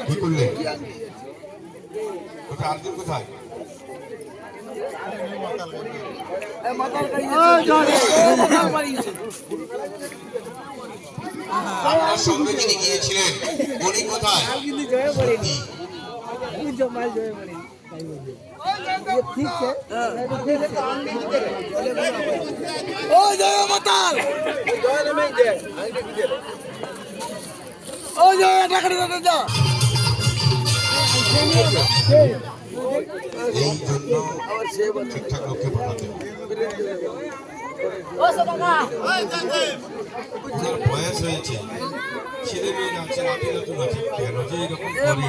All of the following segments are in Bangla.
কি করলে কোথায় আর্জুন কোথায় আপনার সঙ্গে যিনি গিয়েছিলেন উনি কোথায় এই জন্য ঠিকঠাক লোককে পাঠাতে বয়স হয়েছে ছেলে মেয়ে আছে নাতি নতুন আছে কেন যে এরকম কেন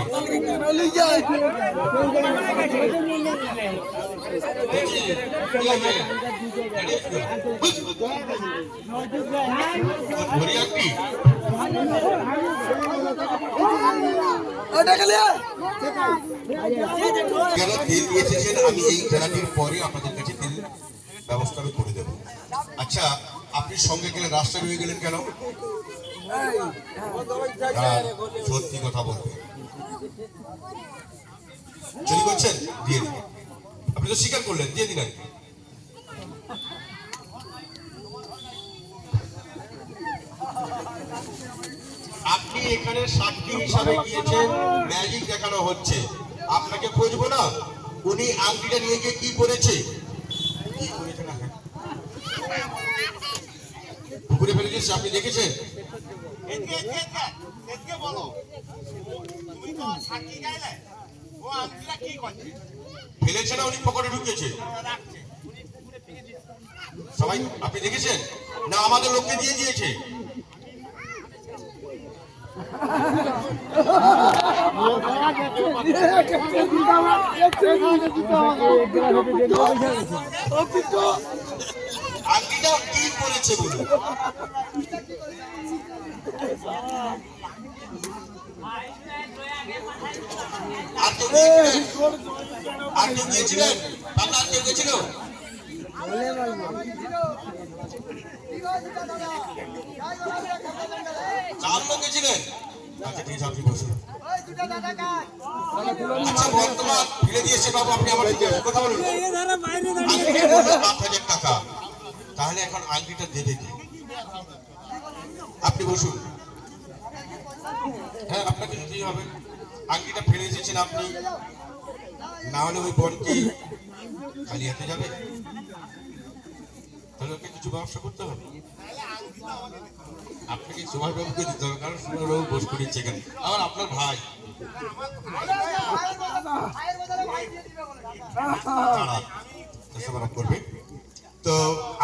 তেল দিয়ে এসেছেন আমি এই খেলাটির পরে আপনাদের কাছে তেল ব্যবস্থা করে দেবো। আচ্ছা আপনি সঙ্গে গেলে রাস্তায় রয়ে গেলেন কেন? সত্যি কথা বলবেন, চুরি করছেন দিয়ে দিন। আপনি তো স্বীকার করলেন, দিয়ে দিন। আপনি এখানে সাক্ষী হিসাবে গিয়েছেন, ম্যাজিক দেখানো হচ্ছে, আপনাকে খুঁজবো না? উনি আংটিটা নিয়ে গিয়ে কি করেছে? কি করেছে না পুকুরে ফেলে দিয়েছে, আপনি দেখেছেন? ফেলেছে না উনি পকেটে ঢুকিয়েছে? সবাই আপনি দেখেছেন না আমাদের লোককে দিয়ে দিয়েছে? আংটিটা কি করেছে বলুন? আর কেউ গিয়েছিলেন? আর কেউ গেছিল? চার লোক গেছিলেন? আচ্ছা ঠিক আছে, আপনি বসুন। আচ্ছা বর্তমান ফিরে দিয়েছে বাবু, আপনি আমার কথা বলুন। 8,000 টাকা, তাহলে এখন আংটিটা দেবে কি? আপনি বসুন। হ্যাঁ আপনাকে দিতেই হবে, আংটিটা ফেলে এসেছেন আপনি, না হলে ওই বোন কি খালি হাতে যাবে? তাহলে ওকে কিছু ব্যবস্থা করতে হবে। আপনাকে সুভাষবাবুকে দিতে হবে, কারণ সুভাষবাবু বোস করিয়েছে এখানে, আবার আপনার ভাই করবে। তো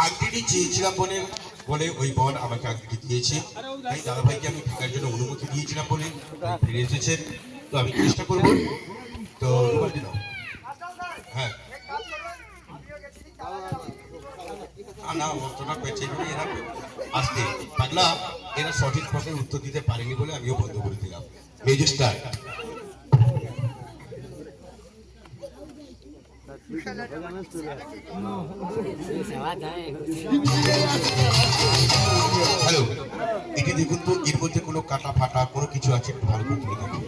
আংটিটি চেয়েছিলাম বোনের বলে ওই বোন আমাকে আংটিটি দিয়েছে, তাই দাদা ভাইকে আমি ঢাকার জন্য অনুমতি দিয়েছিলাম বলে ফিরে এসেছেন। তো আমি চেষ্টা করবো। তো হ্যাঁ না অতটা পেছে এরা আসতে পাগলা, এরা সঠিক প্রশ্নের উত্তর দিতে পারেনি বলে আমিও বন্ধ করে দিলাম। Music start. হ্যালো, এটি দেখুন তো, এর মধ্যে কোনো কাটা ফাটা কোনো কিছু আছে? একটু ভালো করে তুলে দেখুন।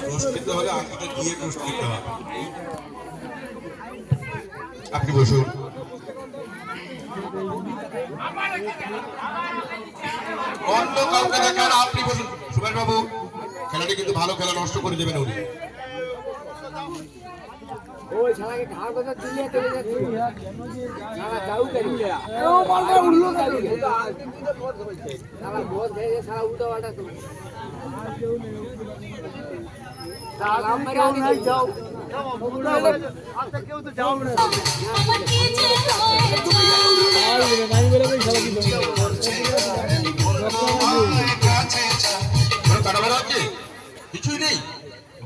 রোস্ট করতে হলে আংটিটা দিয়ে রোস্ট করতে হবে। আপনি বসুন। অন্য কাউকে দেখান, আপনি বসুন। সুভাষ বাবু, খেলাটি কিন্তু ভালো, খেলা নষ্ট করে দেবেন উনি। ওই শালাকে ঢাল কথা দিয়ে চলে যাচ্ছে, শালা যাও করিলে ও মালটা উড়লো করিলে শালা বহুত গেছে, শালা উল্টো পাল্টা তো শালা আমরা আগে যাও আচ্ছা কেউ তো যাও না তুমি আর নাই বলে ভাই শালা কি বলো কাটা বড় আছে কিছুই নেই।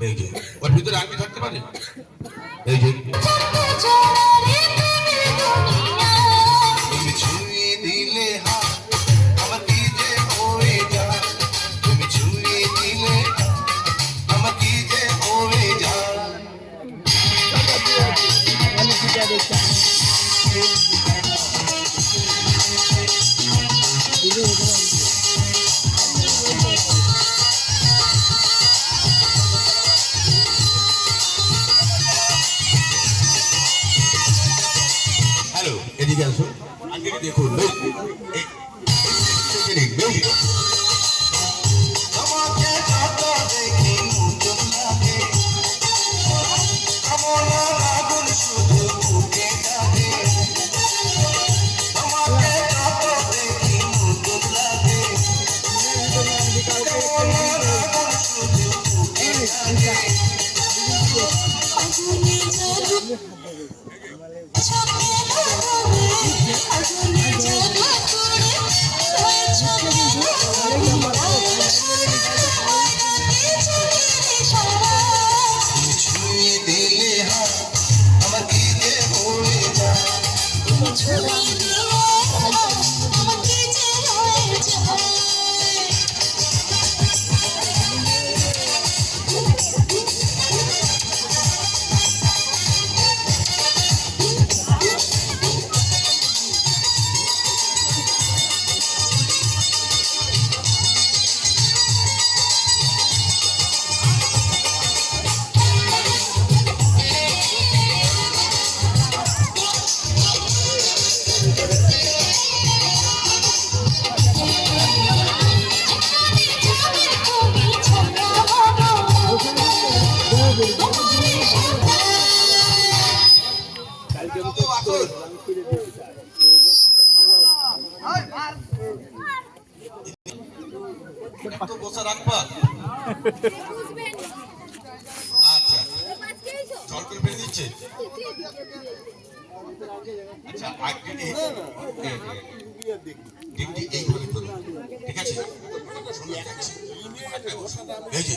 এই যে ওর ভিতরে আগে থাকতে পারে। এই যে তুমি ছুঁয়ে দিলে আমার কি যে হয়ে যায়, তুমি ছুঁয়ে দিলে আমার কি যে হয়ে যায়। হ্যালো, এদিকে আসুন। আগে দেখুন তোমাকে যত দেখি নতুন লাগে, আমার আগুন শুধু বুকে লাগে। তোমাকে যত দেখি নতুন লাগে, আমার আগুন শুধু বুকে লাগে। ছুঁয়ে দিলে হাত আমার কি যে হয়ে যায়, তো বসে রাখবা। আচ্ছা, জল করে ফেলে দিচ্ছে। আচ্ছা, ডিমটি এইভাবে ধরুন, ঠিক আছে? শুনুন, যাচ্ছি। এই যে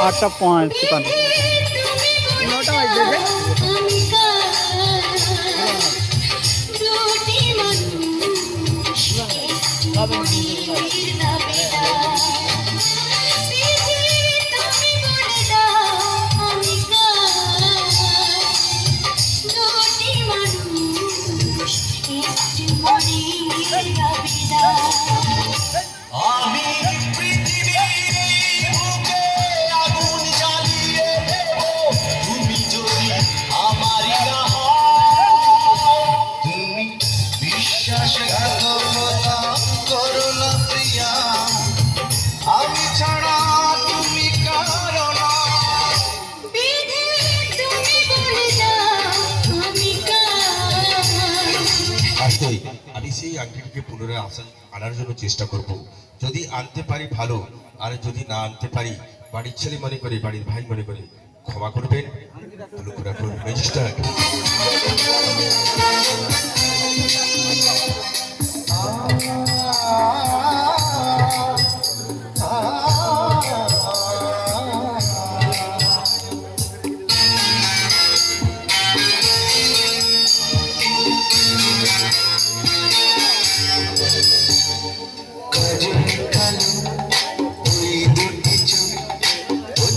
आठटा पॉइंट सेकंड नौटा করি যাবে না। আমি পৃথিবীর এই বুকে আগুন জ্বালিয়ে দেব, তুমি যদি আমারই না হও। তুমি বিশ্বাসঘাতকতা করো না প্রিয়া, আমি ছাড়া তুমি কারো না। বিধি তুমি বলে দাও আমি কার। আসলেই আমি সেই আংটিটিকে পুনরায় আনার জন্য চেষ্টা করব। যদি আনতে পারি ভালো, আর যদি না আনতে পারি বাড়ির ছেলে মনে করে, বাড়ির ভাই মনে করে ক্ষমা করবেন। লক্ষ্য রাখুন রেজিস্টার্ড।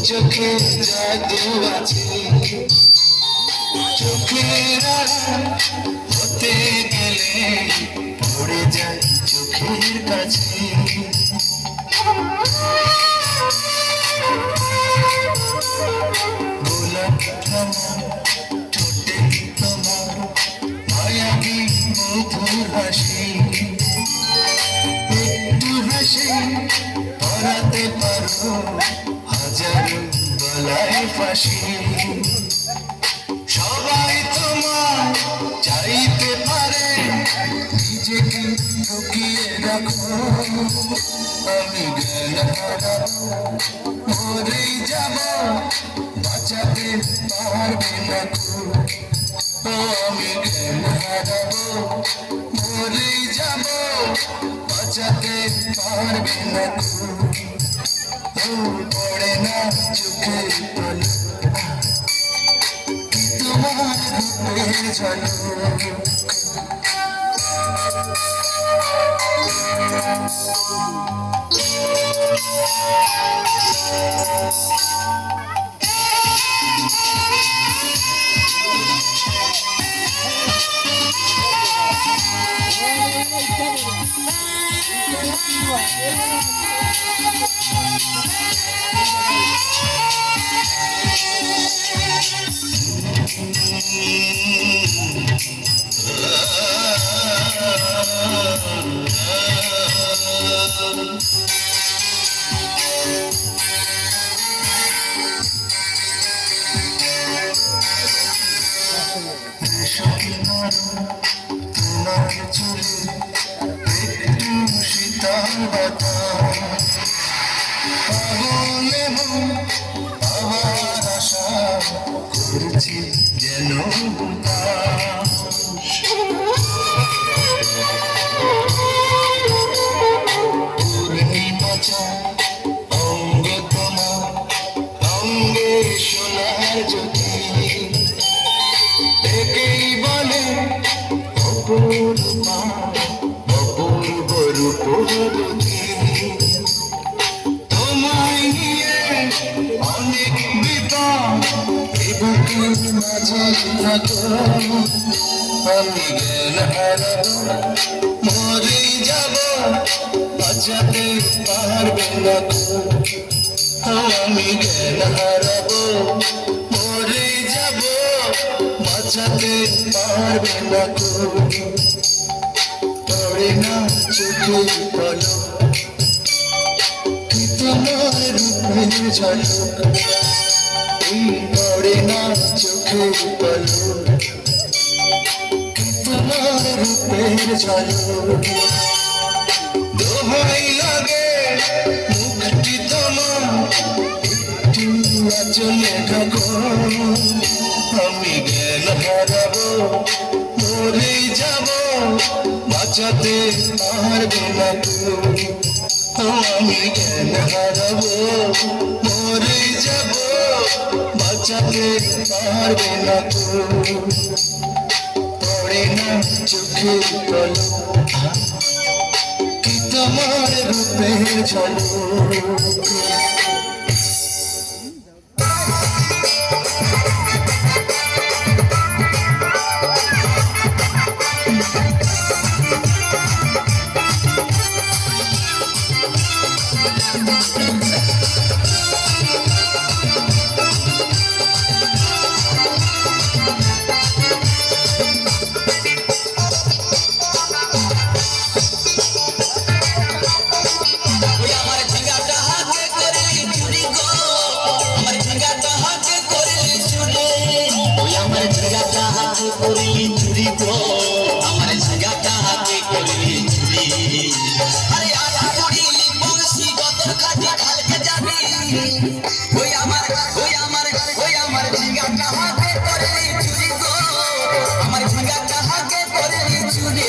চোখের জাদু আছে, চোখের আড়াল হতে গেলে পড়ে যায় চোখের কাছে। গোলাপ আমার ঠোঁটে তোমার মায়াবী মধুর হাসি, একটু হাসি পরাতে পারো হাজারো গলায় ফাঁসি। সবাই তোমার চাইতে পারে, নিজেকে ঢুকিয়ে রাখো। আমি জ্ঞান হারাবো, মরেই যাব, বাঁচাতে পারবে না কেউ। আমি জ্ঞান হারাবো, মরেই যাব, বাঁচাতে পারবে না কেউ। পড়ে না চোখের পলক, তোমার রূপের ঝলক। তোমার চুলে একটু শীতল বাতাস, পাগলে মন আমার আশা করছি যেন উদাস। পূর্ণিমা চাঁদ অঙ্গ তোমার, অঙ্গে সোনার জ্যোতি, একেই বলে অপূর্বা অপূর্ব রূপবতী। তোমায় নিয়ে অনেক বিপদ এ বুকের মাঝে থাকো। আমি জ্ঞান হারাবো, মরেই যাব, বাঁচাতে পারবে না কেউ। আমি জ্ঞান হারাবো, মরেই যাব, বাঁচাতে পারবে না কেউ। পড়ে না চোখের পলক, তোমার রূপের ঝলক। পড়ে না চোখের পলক, তোমার রূপের ঝলক। দোহাই লাগে মুখটি তোমার, একটু আঁচলে ঢাকো। আমি জ্ঞান হারাবো, মরেই যাব, বাঁচাতে পারবে না কেউ। আমি জ্ঞান হারাবো, মরেই যাব, বাঁচাতে পারবে না কেউ। পড়ে না চোখের পলক, তোমার রূপের ঝলক। ওই আমার ওই আমার ওই আমার ঝিঙ্গাটা হাতে করে চুরি গো আমার ঝিঙ্গাটা হাতে করে চুরি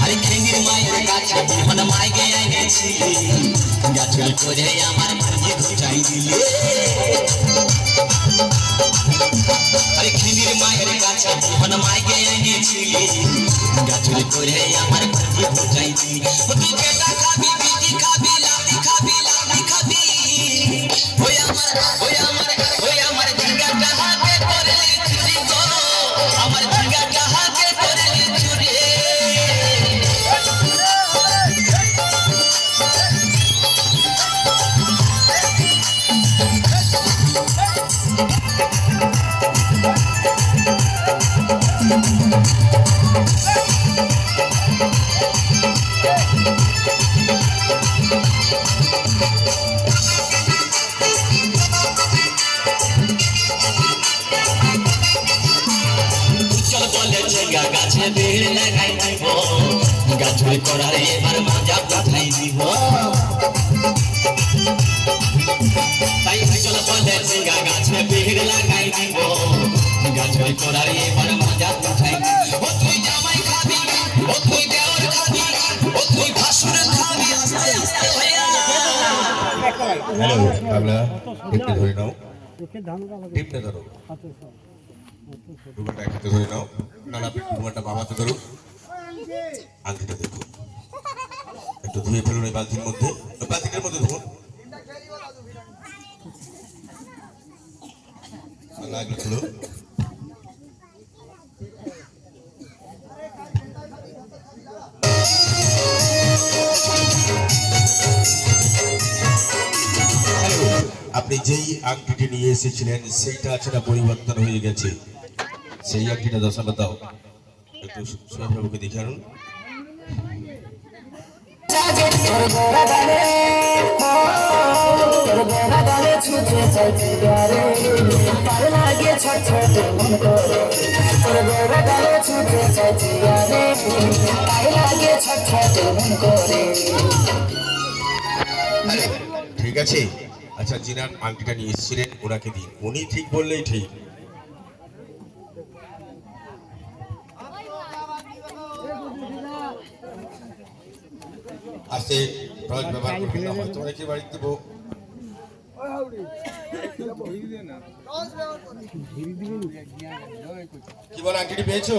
আরে খেঙ্গির মায়ের কাছে বিহন মাইকে এনেছিলি গাছুল করে আমার ভাজি ঘুচাই দিলে আরে খেঙ্গির মায়ের কাছে বিহন মাইকে এনেছিলি গাছুল করে আমার ভাজি ঘুচাই দিলি তুই বেটা খাবি বিটি খাবি লাতি খাবি লাতি খাবি ওই আমার ওই আমার ওই আমার ঝিঙ্গাটা হাতে করে চুরি গো আমার ঝিঙ্গাটা হাতে করে চুরি চল বলে ঝিঙ্গা গাছে ভিড় লাগাই দিব গাছুল করার এবার মজা উঠাই দিব তাই চল বলে ঝিঙ্গা গাছে ভিড় লাগাই দিব গাছুল করার এবার মজা উঠাই দিব ও তুই জামাই খাবি ও তুই দেওর খাবি ও তুই ভাসুর খাবি আস্তে আস্তে হইয়া হ্যালো বাবলা টিপটা ধরে নাও টিপটা ধরো রুমালটা একসাথে ধরে নাও না না রুমালটা বাবাতে ধরো আংটিটা দেখো একটু ধুয়ে ফেলুন এই বালতির মধ্যে বালতিটার মধ্যে ধরুন লাগলো ছিল আপনি যেই আংটিটি নিয়ে এসেছিলেন সেইটা সেটা পরিবর্তন হয়ে গেছে সেই আংটিটা দশাটা দাও একটু সুভাষবাবুকে দেখে আনুন ঠিক আছে আচ্ছা যিনার আংটিটা নিয়ে এসেছিলেন ওনাকে দিন উনি ঠিক বললেই ঠিক আসে ব্রাশ ব্যবহার করবেন না হয়তো অনেকে বাড়িতে দেবো কি বল আংটিটি পেয়েছো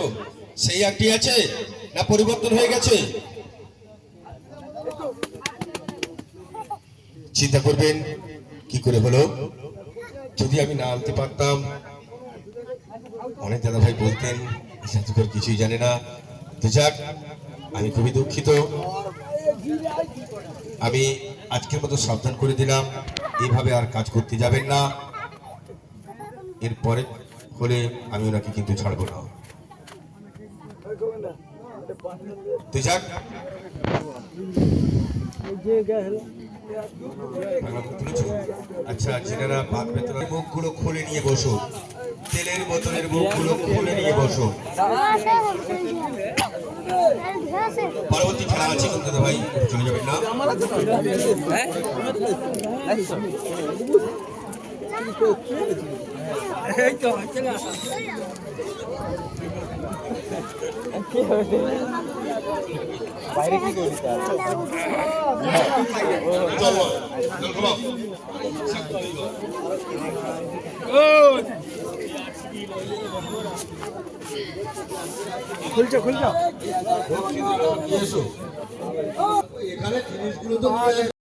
সেই আংটি আছে না পরিবর্তন হয়ে গেছে চিন্তা করবেন কি করে হলো যদি আমি না আনতে পারতাম অনেক দাদা ভাই বলতেন জাদুকর কিছুই জানে না তো যাক আমি খুবই দুঃখিত আমি আজকের মতো সাবধান করে দিলাম এইভাবে আর কাজ করতে যাবেন না এরপরে হলে আমি ওনাকে কিন্তু ছাড়বো না তো যাক আচ্ছা যেনারা বাদ বেতনের মুখগুলো খুলে নিয়ে বসো তেলের বোতলের মুখগুলো খুলে নিয়ে বসো পরবর্তী খেলা আছে কিন্তু ভাই চলে যাবেন না বাইরে কি করি খুলছো খুলছো এখানে জিনিসগুলো তো